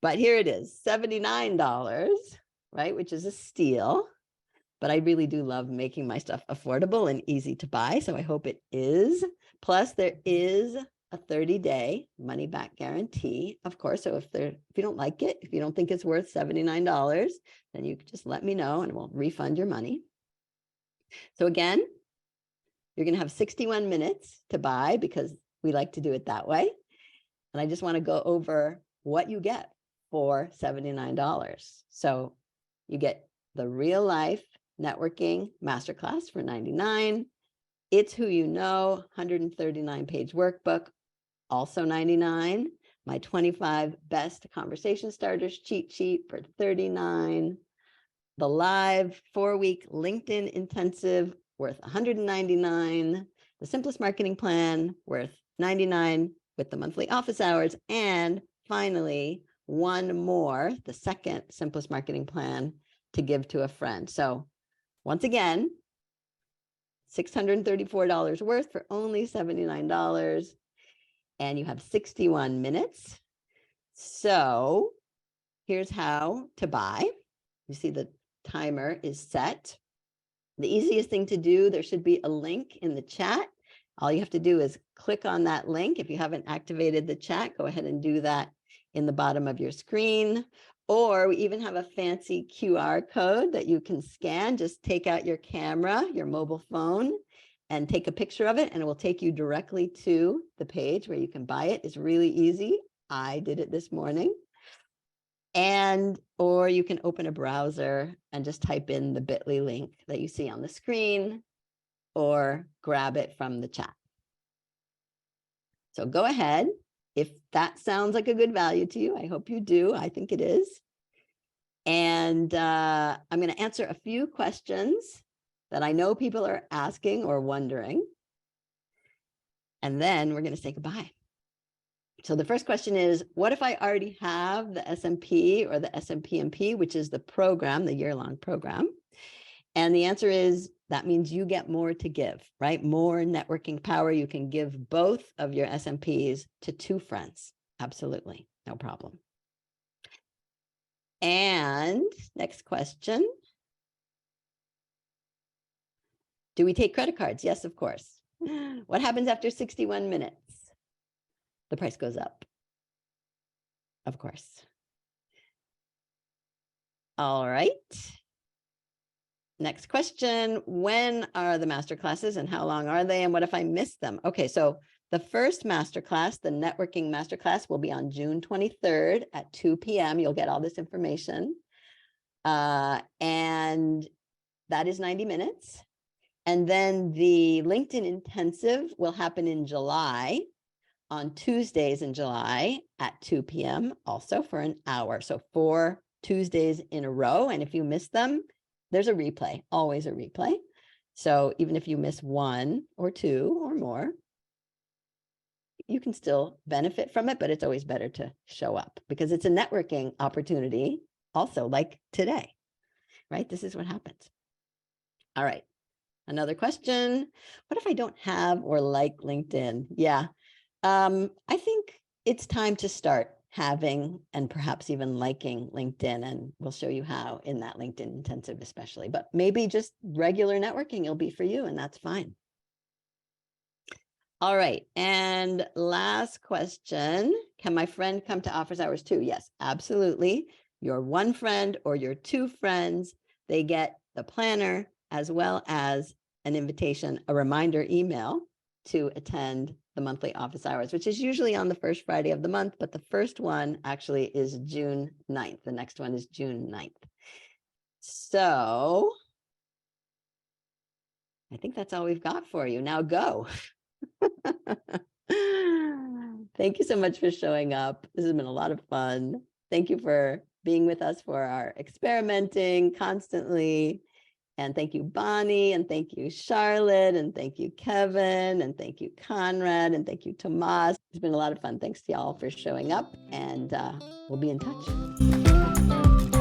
B: But here it is, $79, right? Which is a steal. But I really do love making my stuff affordable and easy to buy. So I hope it is. Plus, there is a 30-day money-back guarantee, of course. So if you don't like it, if you don't think it's worth $79, then you just let me know and we'll refund your money. So again, you're going to have 61 minutes to buy because we like to do it that way. And I just want to go over what you get for $79. So you get the real life networking masterclass for $99. It's Who You Know, 139-page workbook, also $99. My 25 best conversation starters cheat sheet for $39. The live 4-week LinkedIn intensive worth $199. The Simplest Marketing Plan worth $99 with the monthly office hours. And finally, one more, the second Simplest Marketing Plan to give to a friend. So once again, $634 worth for only $79. And you have 61 minutes. So here's how to buy. You see the timer is set. The easiest thing to do, there should be a link in the chat. All you have to do is click on that link. If you haven't activated the chat, go ahead and do that in the bottom of your screen. Or we even have a fancy QR code that you can scan. Just take out your camera, your mobile phone, and take a picture of it, and it will take you directly to the page where you can buy it. It's really easy. I did it this morning. Or you can open a browser and just type in the bit.ly link that you see on the screen, or grab it from the chat. So go ahead. If that sounds like a good value to you, I hope you do. I think it is. And I'm going to answer a few questions that I know people are asking or wondering. And then we're going to say goodbye. So the first question is, what if I already have the SMP or the SMPMP, which is the program, the year-long program? And the answer is, that means you get more to give, right? More networking power. You can give both of your SMPs to 2 friends. Absolutely, no problem. And next question. Do we take credit cards? Yes, of course. What happens after 61 minutes? The price goes up. Of course. All right. Next question. When are the masterclasses and how long are they? And what if I miss them? Okay, so the first masterclass, the networking masterclass, will be on June 23rd at 2 p.m. You'll get all this information. And that is 90 minutes. And then the LinkedIn intensive will happen in July, on Tuesdays in July at 2 p.m. also for an hour. So 4 Tuesdays in a row. And if you miss them, there's a replay, always a replay. So even if you miss 1 or 2 or more, you can still benefit from it, but it's always better to show up because it's a networking opportunity also, like today, right? This is what happens. All right. Another question. What if I don't have or like LinkedIn? Yeah. I think it's time to start having and perhaps even liking LinkedIn, and we'll show you how in that LinkedIn intensive especially, but maybe just regular networking will be for you, and that's fine. All right, and last question. Can my friend come to office hours too? Yes, absolutely. Your one friend or your 2 friends, they get the planner as well as an invitation, a reminder email to attend the monthly office hours, which is usually on the first Friday of the month, but the first one actually is June 9th. The next one is June 9th. So I think that's all we've got for you. Now go. Thank you so much for showing up. This has been a lot of fun. Thank you for being with us for our experimenting constantly. And thank you, Bonnie, and thank you, Sharlet, and thank you, Kevin, and thank you, Conrad, and thank you, Tomas. It's been a lot of fun. Thanks to y'all for showing up, and we'll be in touch.